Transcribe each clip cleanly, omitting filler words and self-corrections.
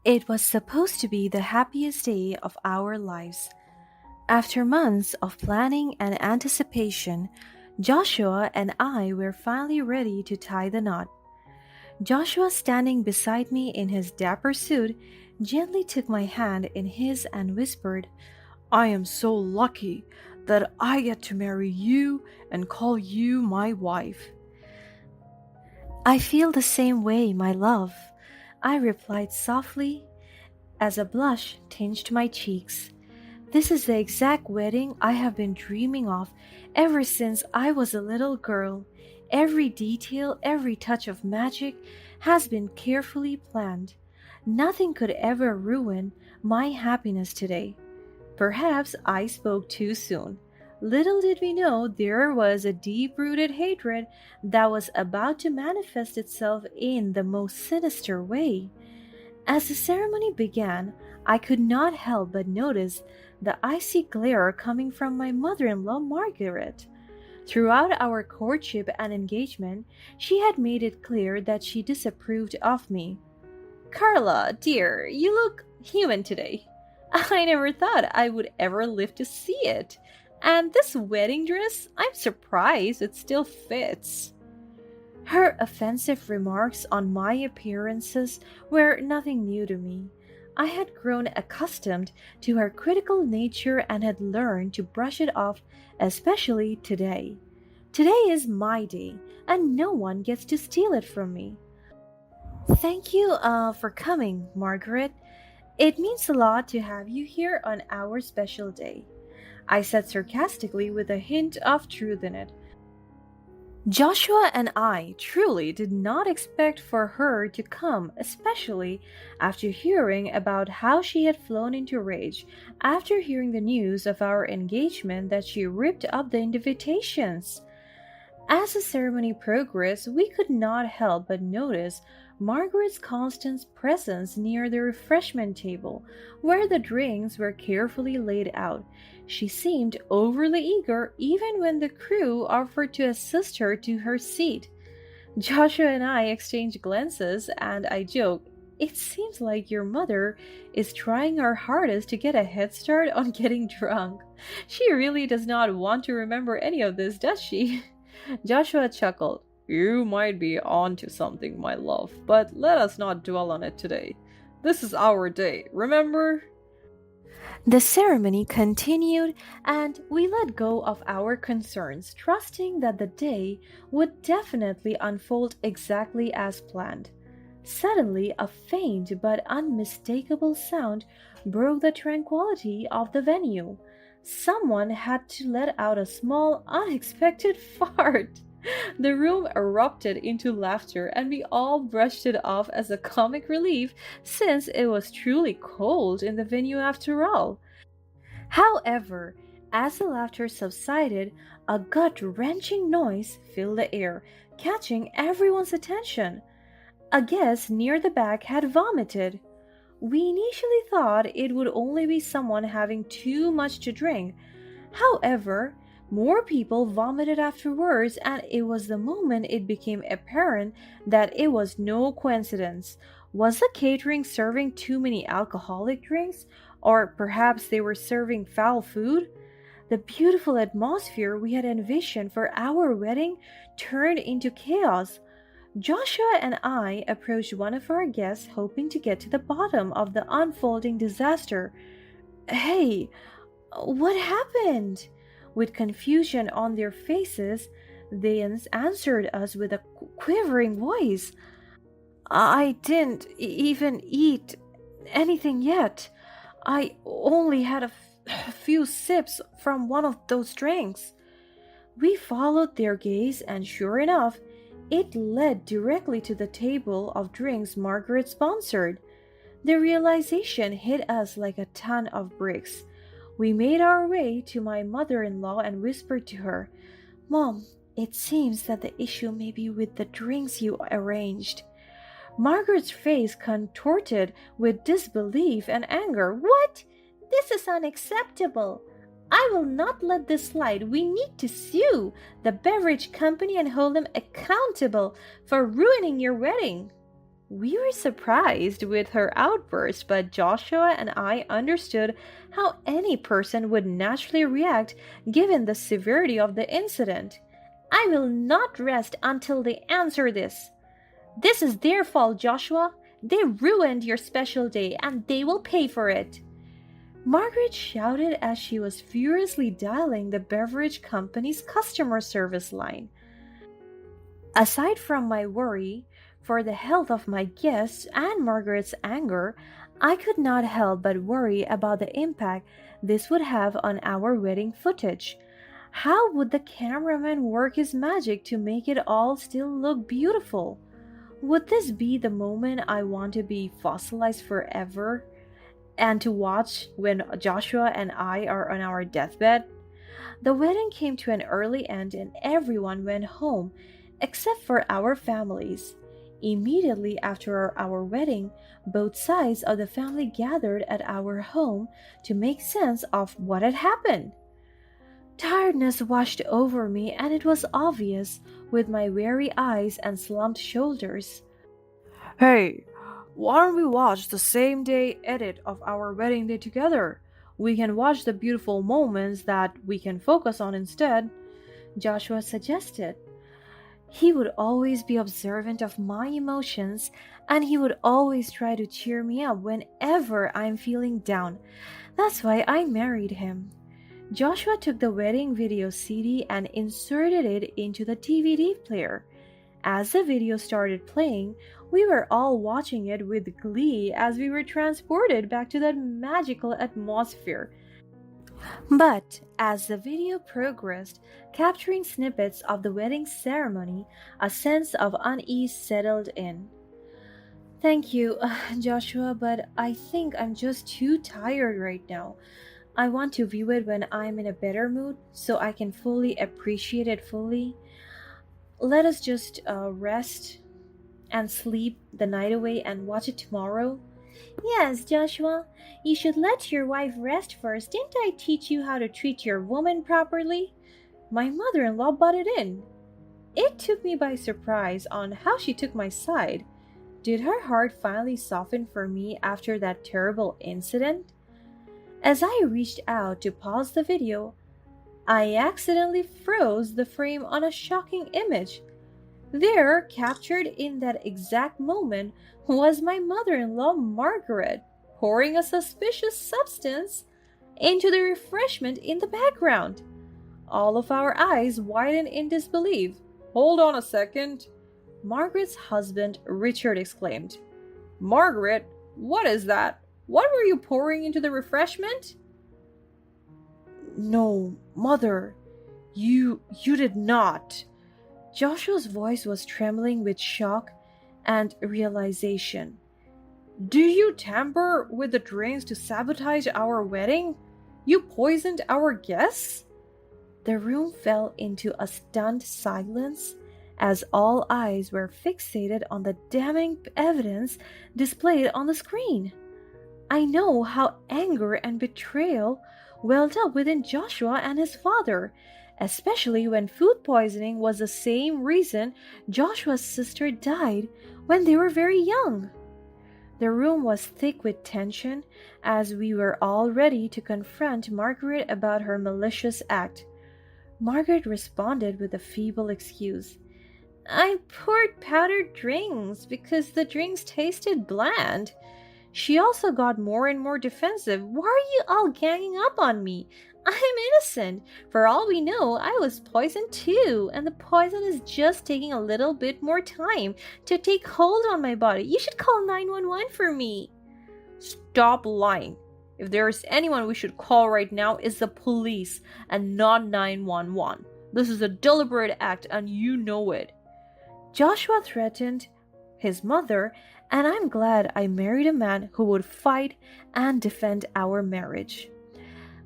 It was supposed to be the happiest day of our lives. After months of planning and anticipation, Joshua and I were finally ready to tie the knot. Joshua, standing beside me in his dapper suit, gently took my hand in his and whispered, "I am so lucky that I get to marry you and call you my wife." "I feel the same way, my love," I replied softly as a blush tinged my cheeks. "This is the exact wedding I have been dreaming of ever since I was a little girl. Every detail, every touch of magic has been carefully planned. Nothing could ever ruin my happiness today." Perhaps I spoke too soon. Little did we know there was a deep rooted hatred that was about to manifest itself in the most sinister way. As the ceremony began, I could not help but notice the icy glare coming from my mother in law, Margaret. Throughout our courtship and engagement, she had made it clear that she disapproved of me. "Carla, dear, you look human today. I never thought I would ever live to see it. And this wedding dress, I'm surprised it still fits." Her offensive remarks on my appearances were nothing new to me. I had grown accustomed to her critical nature and had learned to brush it off, especially today. Today is my day, and no one gets to steal it from me. "Thank you for coming, Margaret. It means a lot to have you here on our special day," I said sarcastically with a hint of truth in it. Joshua and I truly did not expect for her to come, especially after hearing about how she had flown into rage after hearing the news of our engagement that she ripped up the invitations. As the ceremony progressed, we could not help but notice Margaret's constant presence near the refreshment table, where the drinks were carefully laid out. She seemed overly eager even when the crew offered to assist her to her seat. Joshua and I exchanged glances, and I joked, "It seems like your mother is trying her hardest to get a head start on getting drunk. She really does not want to remember any of this, does she?" Joshua chuckled. "You might be on to something, my love, but let us not dwell on it today. This is our day, remember?" The ceremony continued, and we let go of our concerns, trusting that the day would definitely unfold exactly as planned. Suddenly, a faint but unmistakable sound broke the tranquility of the venue. Someone had to let out a small, unexpected fart. The room erupted into laughter, and we all brushed it off as a comic relief since it was truly cold in the venue after all. However, as the laughter subsided, a gut wrenching noise filled the air, catching everyone's attention. A guest near the back had vomited. We initially thought it would only be someone having too much to drink. However, more people vomited afterwards, and it was the moment it became apparent that it was no coincidence. Was the catering serving too many alcoholic drinks? Or perhaps they were serving foul food? The beautiful atmosphere we had envisioned for our wedding turned into chaos. Joshua and I approached one of our guests, hoping to get to the bottom of the unfolding disaster. "Hey, what happened?" With confusion on their faces, they answered us with a quivering voice. "I didn't even eat anything yet. I only had a few sips from one of those drinks." We followed their gaze, and sure enough, it led directly to the table of drinks Margaret sponsored. The realization hit us like a ton of bricks. We made our way to my mother in law and whispered to her, "Mom, it seems that the issue may be with the drinks you arranged." Margaret's face contorted with disbelief and anger. "What? This is unacceptable. I will not let this slide. We need to sue the beverage company and hold them accountable for ruining your wedding." We were surprised with her outburst, but Joshua and I understood how any person would naturally react given the severity of the incident. I will not rest until they answer this. This is their fault, Joshua. They ruined your special day and they will pay for it. Margaret shouted as she was furiously dialing the beverage company's customer service line. Aside from my worry for the health of my guests and Margaret's anger, I could not help but worry about the impact this would have on our wedding footage. How would the cameraman work his magic to make it all still look beautiful? Would this be the moment I want to be fossilized forever and to watch when Joshua and I are on our deathbed? The wedding came to an early end and everyone went home except for our families. Immediately after our wedding, both sides of the family gathered at our home to make sense of what had happened. Tiredness washed over me, and it was obvious with my weary eyes and slumped shoulders. Hey, why don't we watch the same day edit of our wedding day together? We can watch the beautiful moments that we can focus on instead, Joshua suggested. He would always be observant of my emotions and he would always try to cheer me up whenever I'm feeling down. That's why I married him. Joshua took the wedding video CD and inserted it into the DVD player. As the video started playing, we were all watching it with glee as we were transported back to that magical atmosphere. But as the video progressed, capturing snippets of the wedding ceremony, a sense of unease settled in. Thank you, Joshua, but I think I'm just too tired right now. I want to view it when I'm in a better mood so I can fully appreciate it fully. Let us just rest and sleep the night away and watch it tomorrow. Yes, Joshua, you should let your wife rest first. Didn't I teach you how to treat your woman properly? My mother in law butted in. It took me by surprise on how she took my side. Did her heart finally soften for me after that terrible incident? As I reached out to pause the video, I accidentally froze the frame on a shocking image. There, captured in that exact moment, was my mother in law, Margaret, pouring a suspicious substance into the refreshment in the background. All of our eyes widened in disbelief. Hold on a second, Margaret's husband, Richard, exclaimed. Margaret, what is that? What were you pouring into the refreshment? No, mother, you did not. Joshua's voice was trembling with shock and realization. Do you tamper with the drinks to sabotage our wedding? You poisoned our guests? The room fell into a stunned silence as all eyes were fixated on the damning evidence displayed on the screen. I know how anger and betrayal welled up within Joshua and his father, especially when food poisoning was the same reason Joshua's sister died when they were very young. The room was thick with tension as we were all ready to confront Margaret about her malicious act. Margaret responded with a feeble excuse. I poured powdered drinks because the drinks tasted bland. She also got more and more defensive. Why are you all ganging up on me? I am innocent. For all we know, I was poisoned too, and the poison is just taking a little bit more time to take hold on my body. You should call 911 for me. Stop lying. If there is anyone we should call right now, it's the police and not 911. This is a deliberate act and you know it. Joshua threatened his mother, and I'm glad I married a man who would fight and defend our marriage.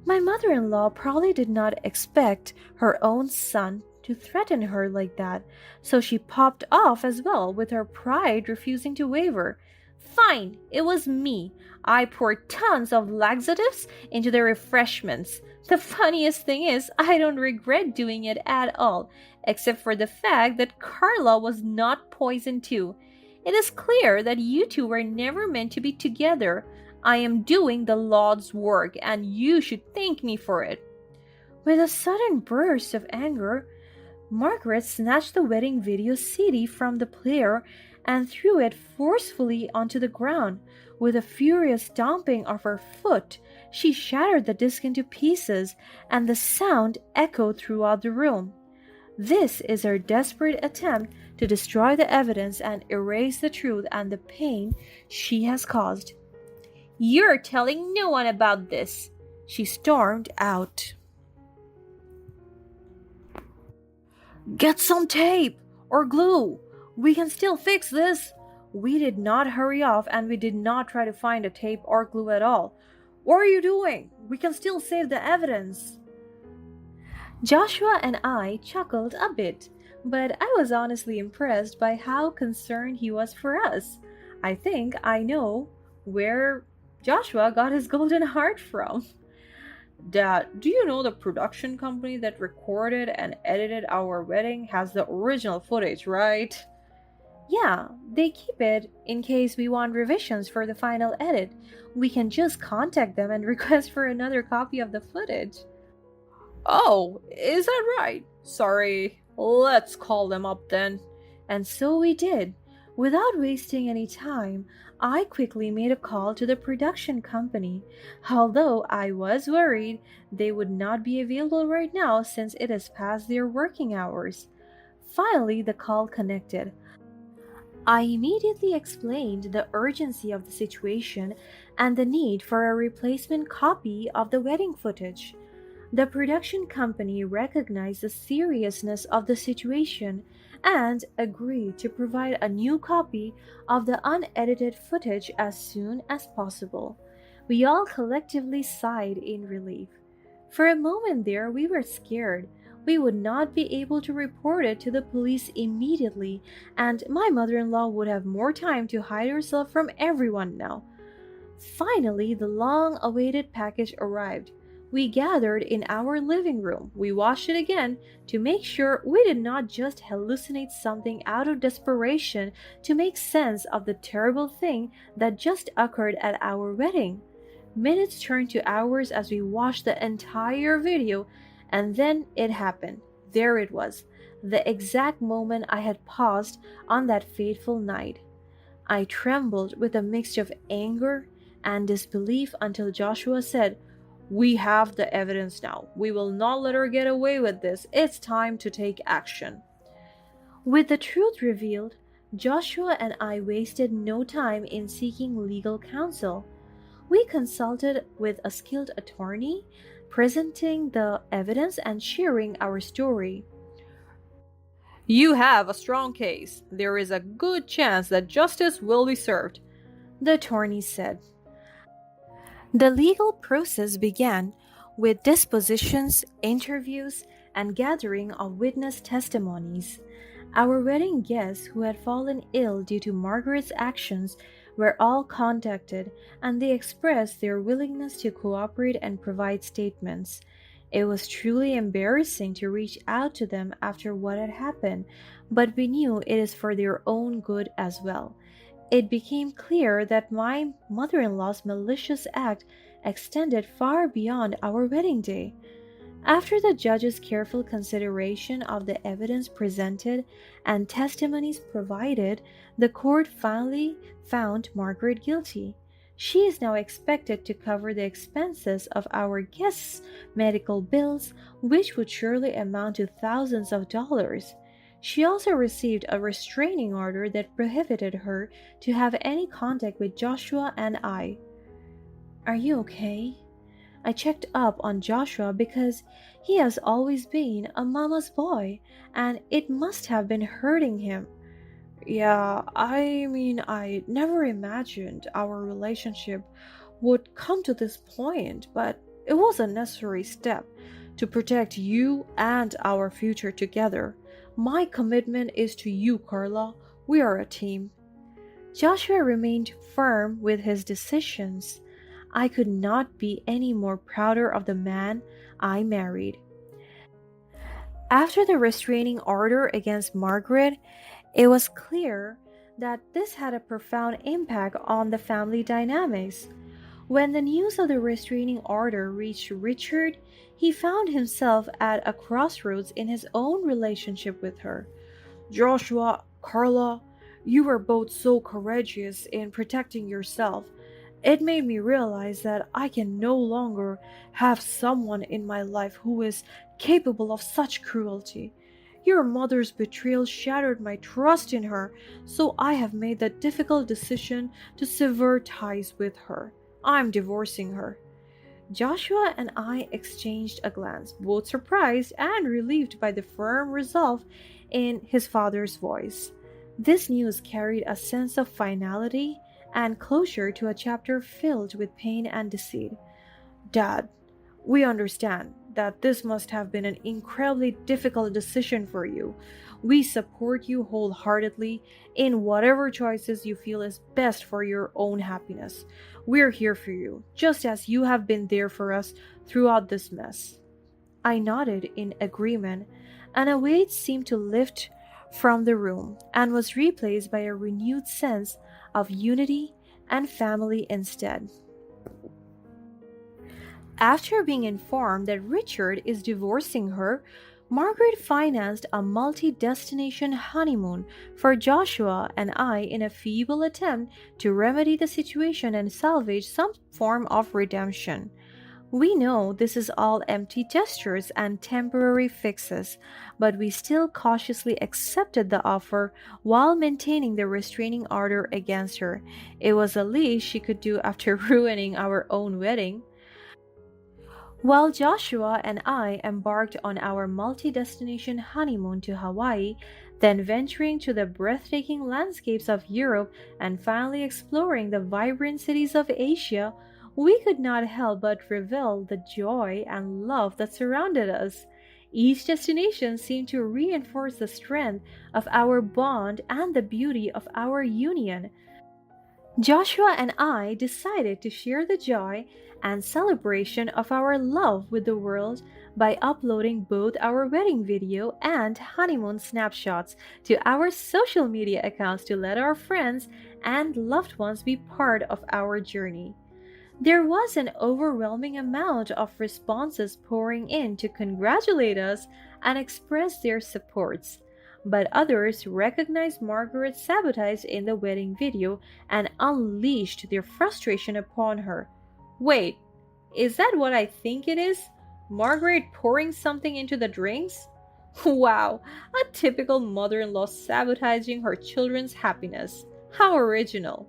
My mother in law probably did not expect her own son to threaten her like that, so she popped off as well, with her pride refusing to waver. Fine, it was me. I poured tons of laxatives into the refreshments. The funniest thing is, I don't regret doing it at all, except for the fact that Carla was not poisoned too. It is clear that you two were never meant to be together. I am doing the Lord's work, and you should thank me for it." With a sudden burst of anger, Margaret snatched the wedding video CD from the player and threw it forcefully onto the ground. With a furious stomping of her foot, she shattered the disc into pieces, and the sound echoed throughout the room. This is her desperate attempt to destroy the evidence and erase the truth and the pain she has caused. "You're telling no one about this," she stormed out. "Get some tape or glue. We can still fix this." We did not hurry off, and we did not try to find a tape or glue at all. "What are you doing? We can still save the evidence." Joshua and I chuckled a bit, but I was honestly impressed by how concerned he was for us. I think I know where Joshua got his golden heart from. "Dad, do you know the production company that recorded and edited our wedding has the original footage, right?" "Yeah, they keep it in case we want revisions for the final edit. We can just contact them and request for another copy of the footage." "Oh, is that right? Sorry, let's call them up then." And so we did. Without wasting any time, I quickly made a call to the production company, although I was worried they would not be available right now since it is past their working hours. Finally, the call connected. I immediately explained the urgency of the situation and the need for a replacement copy of the wedding footage. The production company recognized the seriousness of the situation and agreed to provide a new copy of the unedited footage as soon as possible. We all collectively sighed in relief. For a moment there, we were scared. We would not be able to report it to the police immediately, and my mother in law would have more time to hide herself from everyone now. Finally, the long awaited package arrived. We gathered in our living room. We watched it again to make sure we did not just hallucinate something out of desperation to make sense of the terrible thing that just occurred at our wedding. Minutes turned to hours as we watched the entire video, and then it happened. There it was, the exact moment I had paused on that fateful night. I trembled with a mix of anger and disbelief until Joshua said, "We have the evidence now. We will not let her get away with this. It's time to take action." With the truth revealed, Joshua and I wasted no time in seeking legal counsel. We consulted with a skilled attorney, presenting the evidence and sharing our story. "You have a strong case. There is a good chance that justice will be served," the attorney said. The legal process began with dispositions, interviews, and gathering of witness testimonies. Our wedding guests who had fallen ill due to Margaret's actions were all contacted, and they expressed their willingness to cooperate and provide statements. It was truly embarrassing to reach out to them after what had happened, but we knew it is for their own good as well. It became clear that my mother in law's malicious act extended far beyond our wedding day. After the judge's careful consideration of the evidence presented and testimonies provided, the court finally found Margaret guilty. She is now expected to cover the expenses of our guests' medical bills, which would surely amount to thousands of dollars. She also received a restraining order that prohibited her to have any contact with Joshua and I. "Are you okay?" I checked up on Joshua because he has always been a mama's boy, and it must have been hurting him. "Yeah, I never imagined our relationship would come to this point, but it was a necessary step to protect you and our future together. My commitment is to you, Carla. We are a team." Joshua remained firm with his decisions. I could not be any more prouder of the man I married. After the restraining order against Margaret, it was clear that this had a profound impact on the family dynamics. When the news of the restraining order reached Richard, he found himself at a crossroads in his own relationship with her. Joshua, Carla, you were both so courageous in protecting yourself. It made me realize that I can no longer have someone in my life who is capable of such cruelty. Your mother's betrayal shattered my trust in her, so I have made the difficult decision to sever ties with her. I'm divorcing her. Joshua and I exchanged a glance, both surprised and relieved by the firm resolve in his father's voice. This news carried a sense of finality and closure to a chapter filled with pain and deceit. Dad, we understand that this must have been an incredibly difficult decision for you. We support you wholeheartedly in whatever choices you feel is best for your own happiness. We're here for you, just as you have been there for us throughout this mess. I nodded in agreement, and a weight seemed to lift from the room and was replaced by a renewed sense of unity and family instead. After being informed that Richard is divorcing her, Margaret financed a multi destination honeymoon for Joshua and I in a feeble attempt to remedy the situation and salvage some form of redemption. We know this is all empty gestures and temporary fixes, but we still cautiously accepted the offer while maintaining the restraining order against her. It was the least she could do after ruining our own wedding. While Joshua and I embarked on our multi destination honeymoon to Hawaii, then venturing to the breathtaking landscapes of Europe and finally exploring the vibrant cities of Asia, we could not help but revel the joy and love that surrounded us. Each destination seemed to reinforce the strength of our bond and the beauty of our union. Joshua and I decided to share the joy and celebration of our love with the world by uploading both our wedding video and honeymoon snapshots to our social media accounts to let our friends and loved ones be part of our journey. There was an overwhelming amount of responses pouring in to congratulate us and express their supports. But others recognized Margaret's sabotage in the wedding video and unleashed their frustration upon her. Wait, is that what I think it is? Margaret pouring something into the drinks? Wow, a typical mother in law sabotaging her children's happiness. How original.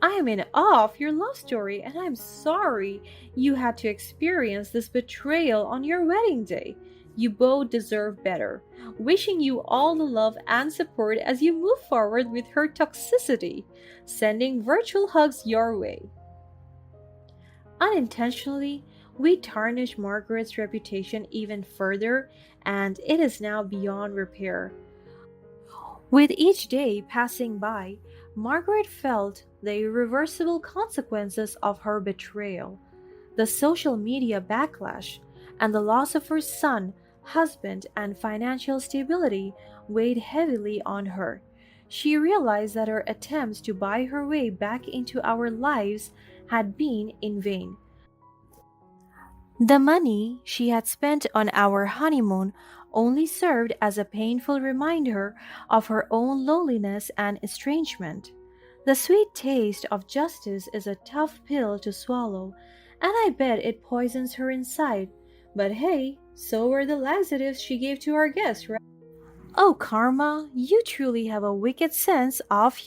I am in awe of your love story, and I'm sorry you had to experience this betrayal on your wedding day. You both deserve better. Wishing you all the love and support as you move forward with her toxicity. Sending virtual hugs your way. Unintentionally, we tarnished Margaret's reputation even further, and it is now beyond repair. With each day passing by, Margaret felt the irreversible consequences of her betrayal. The social media backlash and the loss of her son, husband, and financial stability weighed heavily on her. She realized that her attempts to buy her way back into our lives had been in vain. The money she had spent on our honeymoon only served as a painful reminder of her own loneliness and estrangement. The sweet taste of justice is a tough pill to swallow, and I bet it poisons her inside. But hey, so were the laxatives she gave to our guests, right? Oh, Karma, you truly have a wicked sense of